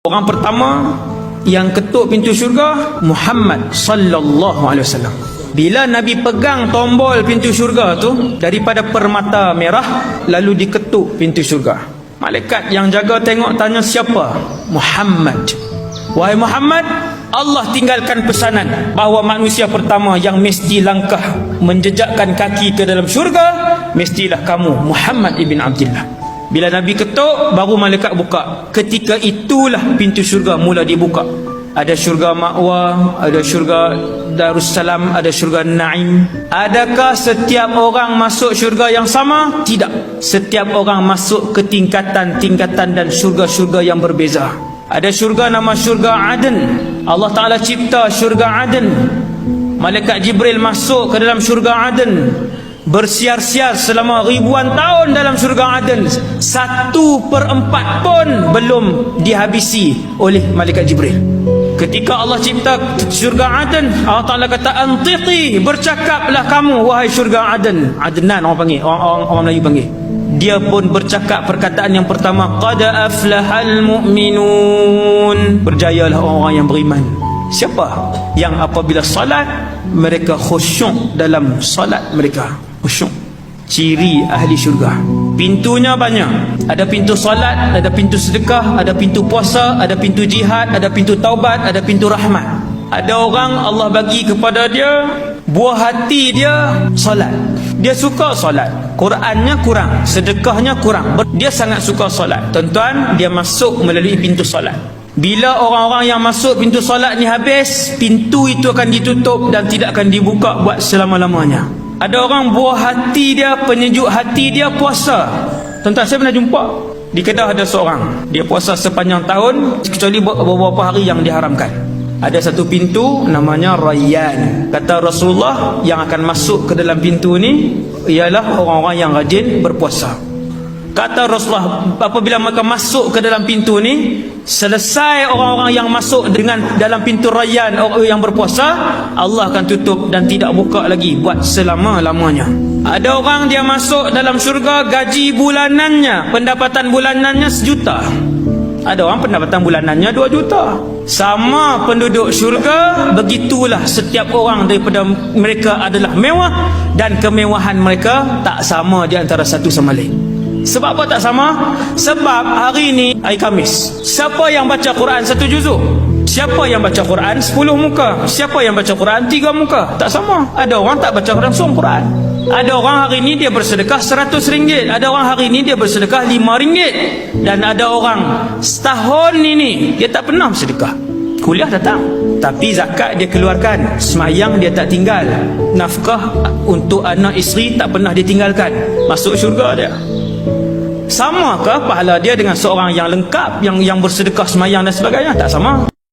Orang pertama yang ketuk pintu syurga Muhammad sallallahu alaihi wasallam. Bila Nabi pegang tombol pintu syurga tu daripada permata merah, lalu diketuk pintu syurga. Malaikat yang jaga tengok tanya siapa? Muhammad. Wahai Muhammad, Allah tinggalkan pesanan bahawa manusia pertama yang mesti langkah menjejakkan kaki ke dalam syurga mestilah kamu, Muhammad ibn Abdullah. Bila Nabi ketuk, baru malaikat buka. Ketika itulah pintu syurga mula dibuka. Ada syurga Ma'wa, ada syurga Darussalam, ada syurga Naim. Adakah setiap orang masuk syurga yang sama? Tidak. Setiap orang masuk ke tingkatan-tingkatan dan syurga-syurga yang berbeza. Ada syurga nama syurga Aden. Allah Ta'ala cipta syurga Aden. Malaikat Jibril masuk ke dalam syurga Aden, bersiar-siar selama ribuan tahun dalam syurga Aden. 1/4 pun belum dihabisi oleh malaikat Jibril. Ketika Allah cipta syurga Aden, Allah Ta'ala kata antiqi, bercakaplah kamu wahai syurga Aden. Adnan orang panggil, orang Melayu panggil. Dia pun bercakap perkataan yang pertama, qad aflahal mu'minun, berjayalah orang-orang yang beriman. Siapa? Yang apabila salat mereka khusyuk dalam salat mereka. Khusyuk. Ciri ahli syurga. Pintunya banyak. Ada pintu salat, ada pintu sedekah, ada pintu puasa, ada pintu jihad, ada pintu taubat, ada pintu rahmat. Ada orang Allah bagi kepada dia buah hati dia salat. Dia suka salat. Qurannya kurang, sedekahnya kurang. Dia sangat suka salat. Tuan-tuan, dia masuk melalui pintu salat. Bila orang-orang yang masuk pintu salat ni habis, pintu itu akan ditutup dan tidak akan dibuka buat selama-lamanya. Ada orang buah hati dia, penyejuk hati dia puasa. Tuan-tuan, saya pernah jumpa di Kedah ada seorang, dia puasa sepanjang tahun kecuali beberapa hari yang diharamkan. Ada satu pintu namanya Rayyan. Kata Rasulullah, yang akan masuk ke dalam pintu ni ialah orang-orang yang rajin berpuasa. Kata Rasulullah, apabila mereka masuk ke dalam pintu ni, selesai orang-orang yang masuk dengan dalam pintu Rayyan, orang yang berpuasa, Allah akan tutup dan tidak buka lagi buat selama-lamanya. Ada orang dia masuk dalam syurga, gaji bulanannya, pendapatan bulanannya 1 juta. Ada orang pendapatan bulanannya 2 juta. Sama penduduk syurga, begitulah setiap orang daripada mereka adalah mewah, dan kemewahan mereka tak sama di antara satu sama lain. Sebab apa tak sama? Sebab hari ini hari Khamis, siapa yang baca Quran 1 juzuk? Siapa yang baca Quran 10 muka? Siapa yang baca Quran 3 muka? Tak sama. Ada orang tak baca langsung Quran. Ada orang hari ini dia bersedekah RM100. Ada orang hari ini dia bersedekah RM5. Dan ada orang setahun ini dia tak pernah bersedekah. Kuliah datang, tapi zakat dia keluarkan, semayang dia tak tinggal, nafkah untuk anak isteri tak pernah ditinggalkan. Masuk syurga dia. Samakah pahala dia dengan seorang yang lengkap, yang bersedekah, semayang dan sebagainya? Tak sama.